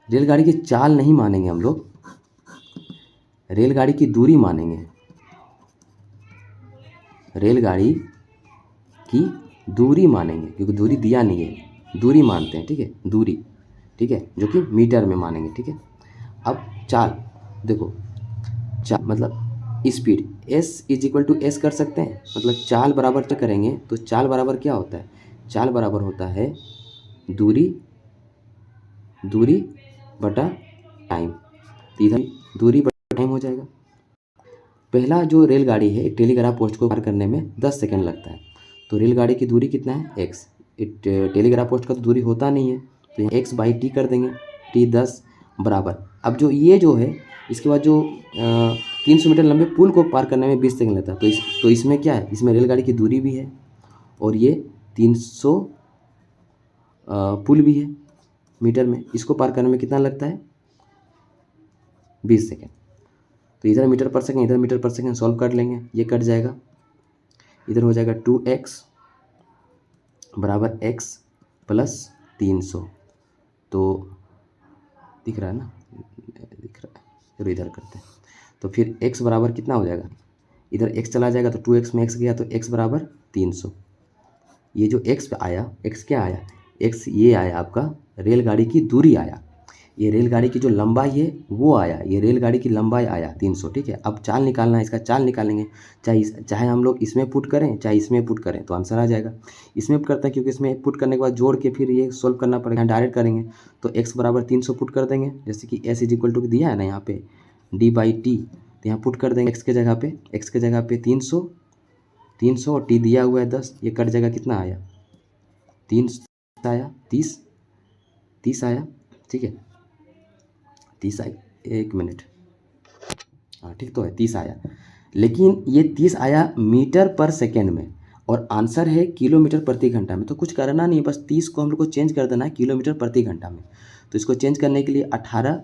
Speaker 1: रेलगाड़ी की चाल नहीं मानेंगे हम लोग, रेलगाड़ी की दूरी मानेंगे, रेलगाड़ी की दूरी मानेंगे, क्योंकि दूरी दिया नहीं है, दूरी मानते हैं, ठीक है, दूरी, ठीक है, जो कि मीटर में मानेंगे, ठीक है। अब चाल देखो, चाल मतलब स्पीड, s = s कर सकते हैं, मतलब चाल बराबर करेंगे तो चाल बराबर क्या होता है, चाल बराबर होता है दूरी बटा टाइम, तो इधर दूरी बटा टाइम हो जाएगा। पहला जो रेलगाड़ी है एक टेलीग्राफ पोस्ट को पार करने में 10 सेकंड लगता है, तो रेलगाड़ी की दूरी कितना है x। टेलीग्राफ पोस्ट का तो दूरी होता नहीं है, तो यहाँ x बाई टी कर देंगे, t 10 बराबर। अब जो ये जो है इसके बाद जो 300 मीटर लंबे पुल को पार करने में 20 सेकंड लगता है, तो इसमें क्या है, इसमें रेलगाड़ी की दूरी भी है और ये 300 पुल भी है मीटर में, इसको पार करने में कितना लगता है 20 सेकेंड। तो इधर मीटर पर सेकेंड इधर मीटर पर सेकेंड सॉल्व कर लेंगे, ये कट जाएगा, इधर हो जाएगा 2x बराबर x प्लस 300, तो दिख रहा है ना, दिख रहा है, चलो इधर करते हैं। तो फिर x बराबर कितना हो जाएगा, इधर x चला जाएगा तो 2x में x गया तो x बराबर 300। ये जो x पे आया, x क्या आया, x ये आया आपका रेलगाड़ी की दूरी आया, ये रेलगाड़ी की जो लंबाई है वो आया, ये रेलगाड़ी की लंबाई आया 300, ठीक है। अब चाल निकालना है, इसका चाल निकालेंगे, चाहे हम लोग इसमें पुट करें चाहे इसमें पुट करें तो आंसर आ जाएगा। इसमें पुट करते हैं क्योंकि इसमें पुट करने के बाद जोड़ के फिर ये सोल्व करना पड़ेगा, डायरेक्ट करेंगे तो x बराबर 300 पुट कर देंगे, जैसे कि s इज इक्वल टू दिया है ना यहाँ पे d बाई टी, तो यहाँ पुट कर देंगे x के जगह पे 300 और t दिया हुआ है 10, ये कट जाएगा, कितना आया 3 आया 30 आया, ठीक है 30 आया, 1 मिनट, हाँ ठीक तो है 30 आया, लेकिन ये 30 आया मीटर पर सेकेंड में और आंसर है किलोमीटर प्रति घंटा में, तो कुछ करना नहीं है, बस 30 को हम लोग को चेंज कर देना है किलोमीटर प्रति घंटा में। तो इसको चेंज करने के लिए 18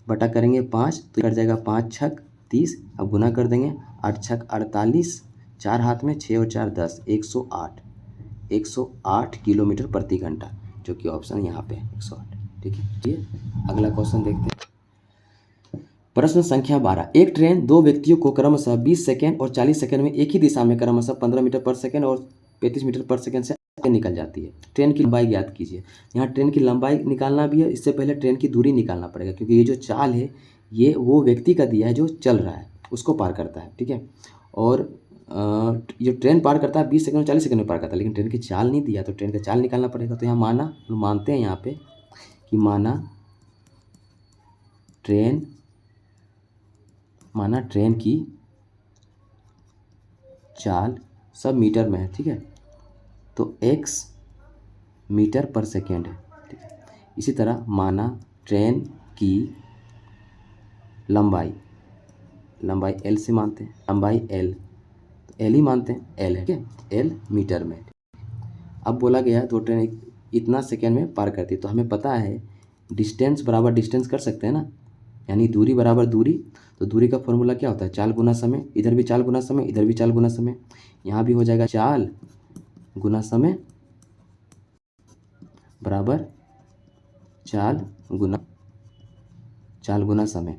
Speaker 1: बटा करेंगे 5, तो कट जाएगा 5 छक 30, अब गुना कर देंगे 8 छक 48, 4 हाथ में 6 और 4 10, 108 किलोमीटर प्रति घंटा, जो कि ऑप्शन यहाँ पे 108, ठीक है। ये अगला क्वेश्चन देखते हैं। प्रश्न संख्या 12, एक ट्रेन दो व्यक्तियों को क्रमशः 20 सेकेंड और 40 सेकेंड में एक ही दिशा में क्रमशः 15 मीटर पर सेकेंड और 35 मीटर पर सेकेंड से आगे निकल जाती है। ट्रेन की लंबाई ज्ञात कीजिए। यहाँ ट्रेन की लंबाई निकालना भी है, इससे पहले ट्रेन की दूरी निकालना पड़ेगा, क्योंकि ये जो चाल है ये वो व्यक्ति का दिया है जो चल रहा है, उसको पार करता है, ठीक है। और ये ट्रेन पार करता है 20 सेकेंड और 40 सेकेंड में पार करता है, लेकिन ट्रेन की चाल नहीं दिया, तो ट्रेन का चाल निकालना पड़ेगा। तो यहाँ मानते हैं यहाँ पे कि माना ट्रेन की चाल सब मीटर में है, ठीक है, तो x मीटर पर सेकेंड है, ठीक है। इसी तरह माना ट्रेन की लंबाई L से मानते हैं, लंबाई L, तो L ही मानते हैं, L है, ठीक है, L मीटर में। अब बोला गया है दो ट्रेन इतना सेकेंड में पार करती है, तो हमें पता है डिस्टेंस बराबर डिस्टेंस कर सकते हैं ना, यानी दूरी बराबर दूरी, तो दूरी का फॉर्मूला क्या होता है, चाल गुना समय, इधर भी चाल गुना समय, इधर भी चाल गुना समय, यहाँ भी हो जाएगा चाल गुना समय बराबर चाल गुना समय।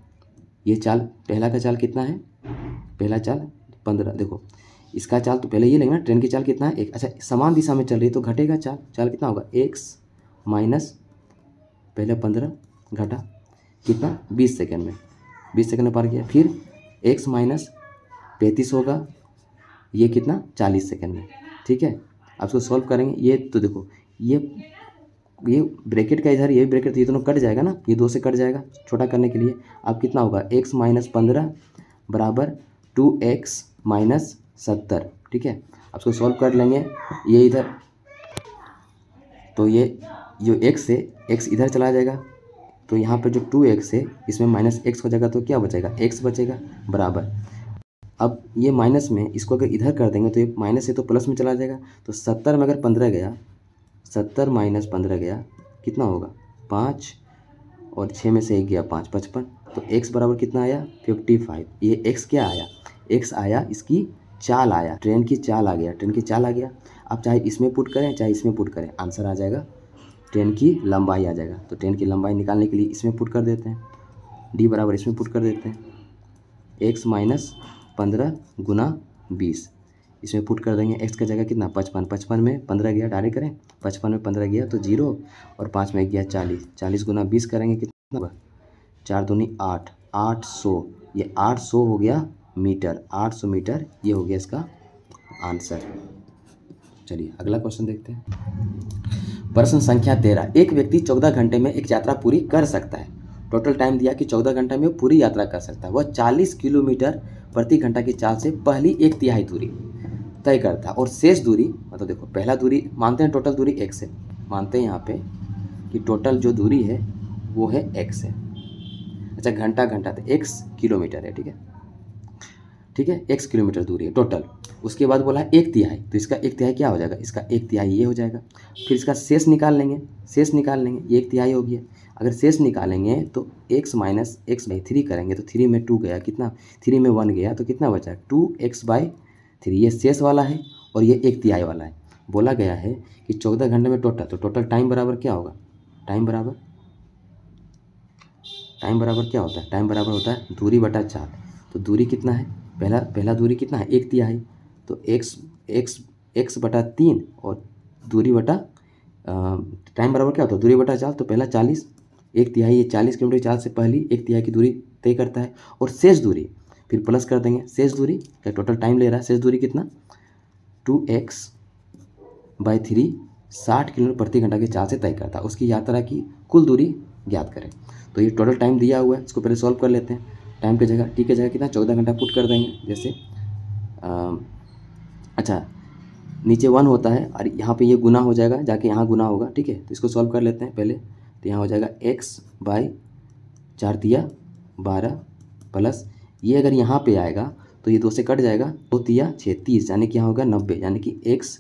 Speaker 1: ये चाल पहला का चाल कितना है, पहला चाल 15, देखो इसका चाल तो पहले ये लेंगे ना, ट्रेन की चाल कितना है 1, अच्छा समान दिशा में चल रही है तो घटेगा चाल कितना होगा x माइनस पहले 15 घटा कितना 20 सेकेंड में, 20 सेकेंड में पार किया, फिर x माइनस 35 होगा, ये कितना 40 सेकेंड में, ठीक है। अब इसको सॉल्व करेंगे, ये तो देखो ये ब्रैकेट का इधर ये ब्रैकेट, ये दोनों कट जाएगा ना, ये 2 से कट जाएगा छोटा करने के लिए। अब कितना होगा x माइनस 15 बराबर 2x माइनस 70, ठीक है। अब इसको सॉल्व कर लेंगे, ये इधर तो ये जो x है x इधर चला जाएगा, तो यहाँ पे जो 2x है इसमें माइनस x हो जाएगा, तो क्या बचेगा x बचेगा बराबर। अब ये माइनस में इसको अगर इधर कर देंगे तो ये माइनस है तो प्लस में चला जाएगा, तो 70 में अगर 15 गया, 70 माइनस 15 गया कितना होगा 5, और 6 में से 1 गया 5, 55, तो x बराबर कितना आया 55। ये x क्या आया, x आया इसकी चाल आया, ट्रेन की चाल आ गया, ट्रेन की चाल आ गया। अब चाहे इसमें पुट करें चाहे इसमें पुट करें, आंसर आ जाएगा ट्रेन की लंबाई आ जाएगा। तो ट्रेन की लंबाई निकालने के लिए इसमें पुट कर देते हैं, d बराबर इसमें पुट कर देते हैं, x माइनस 15 गुना 20, इसमें पुट कर देंगे, x का जगह कितना 55, 55 में 15 गया, डायरेक्ट करें 55 में 15 गया तो 0, और 5 में गया 40, 40 गुना 20 करेंगे कितना होगा 4 दूनी 8, 800, ये 800 हो गया मीटर, 800 मीटर ये हो गया इसका आंसर। चलिए अगला क्वेश्चन देखते हैं। प्रश्न संख्या 13, एक व्यक्ति 14 घंटे में एक यात्रा पूरी कर सकता है, टोटल टाइम दिया कि 14 घंटा में वो पूरी यात्रा कर सकता है। वह 40 किलोमीटर प्रति घंटा की चाल से पहली 1/3 दूरी तय करता है और शेष दूरी, मतलब देखो पहला दूरी मानते हैं, टोटल दूरी x है, मानते हैं यहाँ पे कि टोटल जो दूरी है वो है x है। अच्छा, घंटा घंटा तो x किलोमीटर है, ठीक है, ठीक है, x किलोमीटर दूरी है टोटल। उसके बाद बोला है 1/3, तो इसका 1/3 क्या हो जाएगा, इसका 1/3 ये हो जाएगा। फिर इसका शेष निकाल लेंगे, शेष निकाल लेंगे, ये 1/3 हो गया। अगर शेष निकालेंगे तो x माइनस एक्स बाई 3 करेंगे तो 3 में 2 गया, कितना, 3 में 1 गया, तो कितना बचा, 2x/3। ये शेष वाला है और ये 1/3 वाला है। बोला गया है कि 14 घंटे में टोटल, तो टोटल टाइम बराबर क्या होगा, टाइम बराबर क्या होता है, टाइम बराबर होता है दूरी बटा 4। तो दूरी कितना है, पहला दूरी कितना है, 1/3, तो x बटा 3 और दूरी बटा टाइम बराबर क्या होता है, दूरी बटा 4, तो पहला 40, 1/3 ये 40 किलोमीटर की चाल से पहली 1/3 की दूरी तय करता है। और शेष दूरी फिर प्लस कर देंगे, शेष दूरी क्या, टोटल टाइम ले रहा है, शेष दूरी कितना, 2x/3 60 किलोमीटर प्रति घंटा की चाल से तय करता है। उसकी यात्रा की कुल दूरी ज्ञात करें। तो ये टोटल टाइम दिया हुआ है, इसको पहले सॉल्व कर लेते हैं। टाइम की जगह टी की जगह कितना, 14 घंटा पुट कर देंगे। जैसे अच्छा, नीचे 1 होता है और यहाँ पे ये गुना हो जाएगा, जाके यहाँ गुना होगा, ठीक है। तो इसको सॉल्व कर लेते हैं पहले। तो यहाँ हो जाएगा x/4×12 प्लस ये अगर यहाँ पे आएगा तो ये 2 से कट जाएगा, 2×3 = 30, यानी कि यहाँ होगा 90, यानी कि x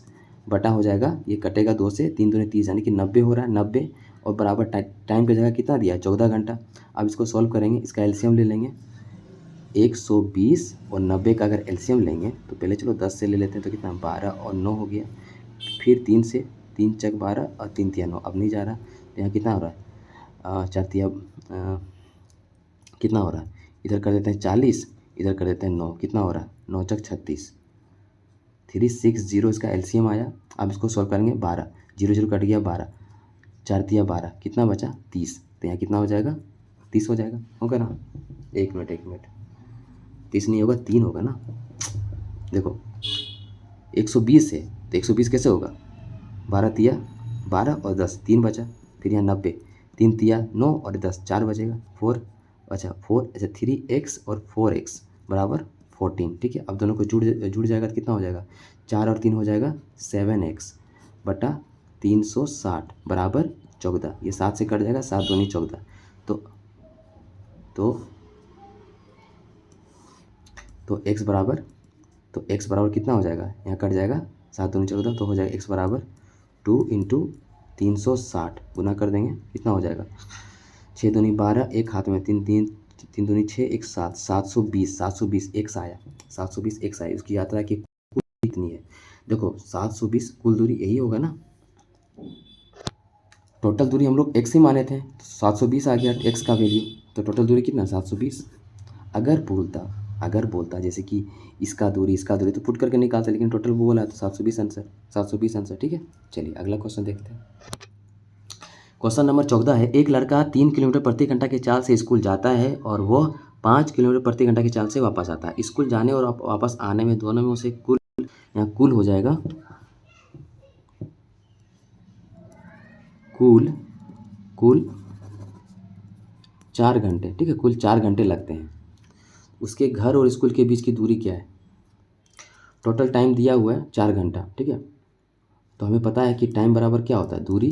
Speaker 1: बटा हो जाएगा, ये कटेगा 2 से, 3 दूनी 30, यानी कि 90 हो रहा है, 90 और बराबर टाइम की जगह कितना दिया है, 14 घंटा। अब इसको सॉल्व करेंगे, इसका एलसीएम ले लेंगे, 120 और 90 का अगर एलसीएम लेंगे तो पहले चलो 10 से ले लेते हैं, तो कितना, 12 और 9 हो गया। फिर 3 से, 3 चक 12 और 3 तिया 9, अब नहीं जा रहा, तो यहाँ कितना हो रहा है, 4 तिया कितना हो रहा है, इधर कर देते हैं 40, इधर कर देते हैं 9, कितना हो रहा है, 9 चक 36, 360 इसका एलसीएम आया। अब इसको सॉल्व करेंगे, 12, 0 0 कट गया, 12, 4 तिया 12, कितना बचा, 30, तो यहाँ कितना हो जाएगा, 30 हो जाएगा, होगा ना। एक मिनट 30 नहीं होगा, 3 होगा ना। देखो 120 है तो 120 कैसे होगा, 12 तिया 12 और 10, 3 बचा। फिर यहाँ 90, 3 तिया 9 और 10, 4 बचेगा, 4, अच्छा 3x और 4x बराबर 14, ठीक है। अब दोनों को जुड़ जाएगा तो कितना हो जाएगा, 4 और 3 हो जाएगा 7x बटा 360 बराबर 14। ये 7 से कट जाएगा, 7 दूनी 14, तो x बराबर, कितना हो जाएगा, यहाँ कट जाएगा, 7 दूनी 14, तो हो जाएगा x बराबर 2 × 360 गुना कर देंगे, कितना हो जाएगा, 6 दूनी 12, एक हाथ में 3 दूनी 6, 1 7, 720 x आया, 720 x आया। उसकी यात्रा की कुल कितनी है, देखो 720 कुल दूरी यही होगा ना, टोटल दूरी हम लोग x ही माने थे, तो 720 आ गया x का वैल्यू, तो टोटल दूरी कितना, 720। अगर बोलता जैसे कि इसका दूरी तो पुट करके निकालते, लेकिन टोटल वो बोला तो 720 आंसर, ठीक है। चलिए अगला क्वेश्चन देखते हैं। क्वेश्चन नंबर 14 है, एक लड़का 3 किलोमीटर प्रति घंटा की चाल से स्कूल जाता है और वह 5 किलोमीटर प्रति घंटा की चाल से वापस आता है। स्कूल जाने और वापस आने में दोनों में उसे यहाँ कुल हो जाएगा, कुल 4 घंटे, ठीक है, कुल 4 घंटे लगते हैं। उसके घर और स्कूल के बीच की दूरी क्या है, टोटल टाइम दिया हुआ है 4 घंटा, ठीक है। तो हमें पता है कि टाइम बराबर क्या होता है, दूरी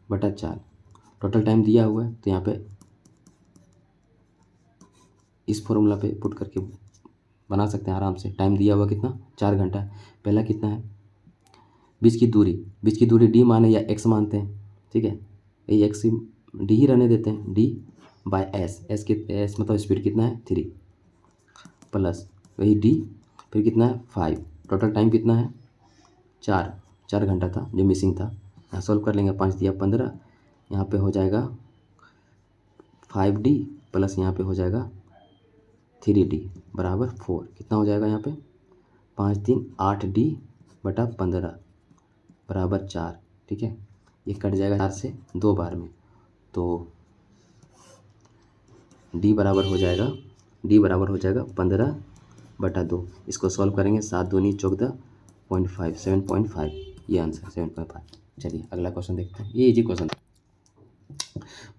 Speaker 1: बटा 4, टोटल टाइम दिया हुआ है, तो यहाँ पे इस फॉर्मूला पे पुट करके बना सकते हैं आराम से। टाइम दिया हुआ कितना, 4 घंटा। पहला कितना है, बीच की दूरी डी माने या एक्स मानते हैं, ठीक है, ये एक्स डी ही रहने देते हैं, डी बाय एस मतलब स्पीड कितना है 3 प्लस वही डी, फिर कितना है 5, टोटल टाइम कितना है 4 घंटा था जो मिसिंग था। यहाँ सॉल्व कर लेंगे, 5 दिया 15, यहाँ पे हो जाएगा 5D प्लस यहाँ पे हो जाएगा 3D बराबर 4, कितना हो जाएगा यहाँ पे 5 3 8D बटा 15 बराबर 4, ठीक है। ये कट जाएगा 4 से 2 बार में, तो D बराबर हो जाएगा 15 बटा 2। इसको सॉल्व करेंगे, 7 दूनी 14.5, 7.5, ये आंसर 7.5। चलिए अगला क्वेश्चन देखते हैं, ये इजी क्वेश्चन।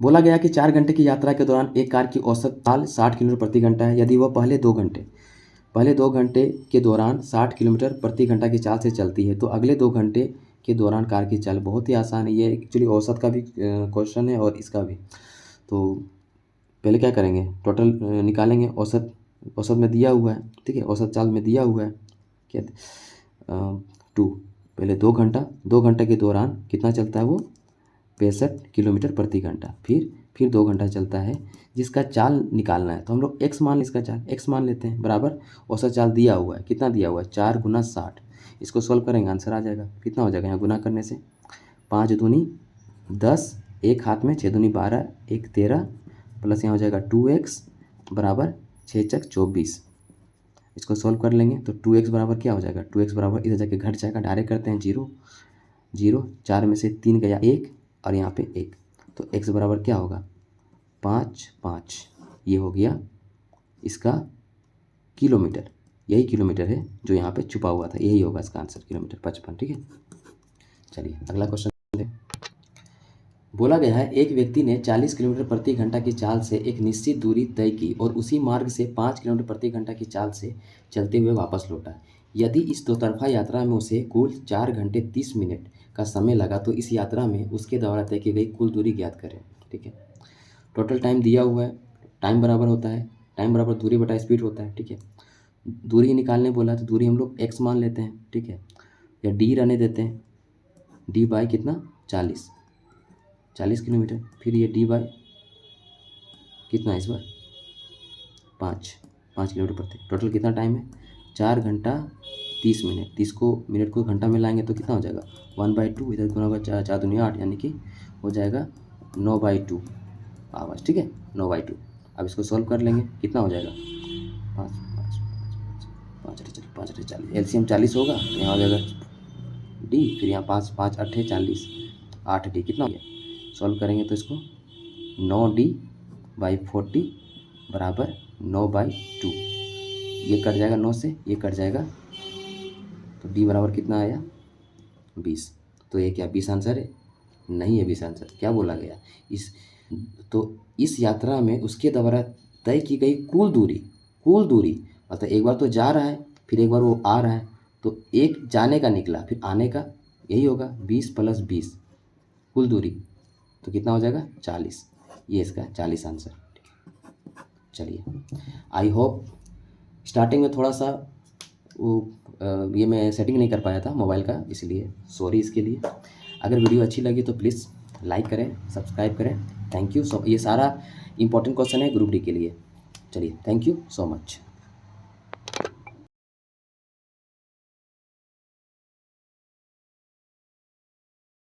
Speaker 1: बोला गया कि 4 घंटे की यात्रा के दौरान एक कार की औसत चाल 60 किलोमीटर प्रति घंटा है। यदि वह पहले 2 घंटे के दौरान 60 किलोमीटर प्रति घंटा की चाल से चलती है तो अगले 2 घंटे के दौरान कार की चाल। बहुत ही आसान है ये, एक्चुअली औसत का भी क्वेश्चन है और इसका भी। तो पहले क्या करेंगे, टोटल निकालेंगे। औसत में दिया हुआ है, ठीक है, औसत चाल में दिया हुआ है क्या 2। पहले 2 घंटे के दौरान कितना चलता है वो 65 किलोमीटर प्रति घंटा। फिर 2 घंटा चलता है, जिसका चाल निकालना है तो हम लोग एक्स मान लें, इसका चाल एक्स मान लेते हैं, बराबर औसत चाल दिया हुआ है। कितना दिया हुआ है 4 गुना 60। इसको सॉल्व करेंगे आंसर आ जाएगा। कितना हो जाएगा यहाँ गुना करने से 5 दूनी 10, एक हाथ में 6 दूनी 12, 1 13 प्लस यहाँ हो जाएगा 2x बराबर 6 चक 24। इसको सॉल्व कर लेंगे तो 2x बराबर क्या हो जाएगा, 2x बराबर इधर जाके घट जाएगा, डायरेक्ट करते हैं 0 0, 4 में से 3 गया 1 और यहाँ पे 1, तो x बराबर क्या होगा 5 5। ये हो गया इसका किलोमीटर। यही किलोमीटर है जो यहाँ पे छुपा हुआ था, यही होगा इसका आंसर किलोमीटर 55। ठीक है, चलिए अगला क्वेश्चन। बोला गया है एक व्यक्ति ने 40 किलोमीटर प्रति घंटा की चाल से एक निश्चित दूरी तय की और उसी मार्ग से 5 किलोमीटर प्रति घंटा की चाल से चलते हुए वापस लौटा। यदि इस दोतरफा यात्रा में उसे कुल 4 घंटे 30 मिनट का समय लगा तो इस यात्रा में उसके द्वारा तय की गई कुल दूरी ज्ञात करें। ठीक है, टोटल टाइम दिया हुआ है, टाइम बराबर होता है, टाइम बराबर दूरी बटा स्पीड होता है। ठीक है, दूरी निकालने बोला तो दूरी हम लोग x मान लेते हैं। ठीक है, या d रहने देते हैं, d बाई कितना 40 किलोमीटर। फिर ये d बाई कितना इस बार 5 किलोमीटर प्रति। टोटल कितना टाइम है 4 घंटा 30 मिनट। 30 को मिनट को घंटा में लाएंगे तो कितना हो जाएगा 1/2, इधर गुना होगा 4 दूनी 8, यानी कि हो जाएगा 9/2 आवाज़। ठीक है, 9/2। अब इसको सॉल्व कर लेंगे, कितना हो जाएगा 5 5 40, एलसीएम 40 होगा तो यहाँ हो जाएगा d, फिर यहाँ 5 5 8 40, 8d कितना हो गया। सॉल्व करेंगे तो इसको 9d/40 बराबर 9/2। ये कट जाएगा 9 से, ये कट जाएगा तो d बराबर कितना आया 20। तो ये क्या 20 आंसर है? नहीं है 20 आंसर। क्या बोला गया इस यात्रा में उसके द्वारा तय की गई कुल दूरी मतलब एक बार तो जा रहा है, फिर एक बार वो आ रहा है, तो एक जाने का निकला, फिर आने का, यही होगा 20 + 20 कुल दूरी, तो कितना हो जाएगा 40। ये इसका 40 आंसर। चलिए, आई होप स्टार्टिंग में थोड़ा सा ये मैं सेटिंग नहीं कर पाया था मोबाइल का, इसलिए सॉरी इसके लिए। अगर वीडियो अच्छी लगी तो प्लीज़ लाइक करें, सब्सक्राइब करें। Thank you so. ये सारा इंपॉर्टेंट क्वेश्चन है ग्रुप डी के लिए। चलिए, थैंक यू सो मच।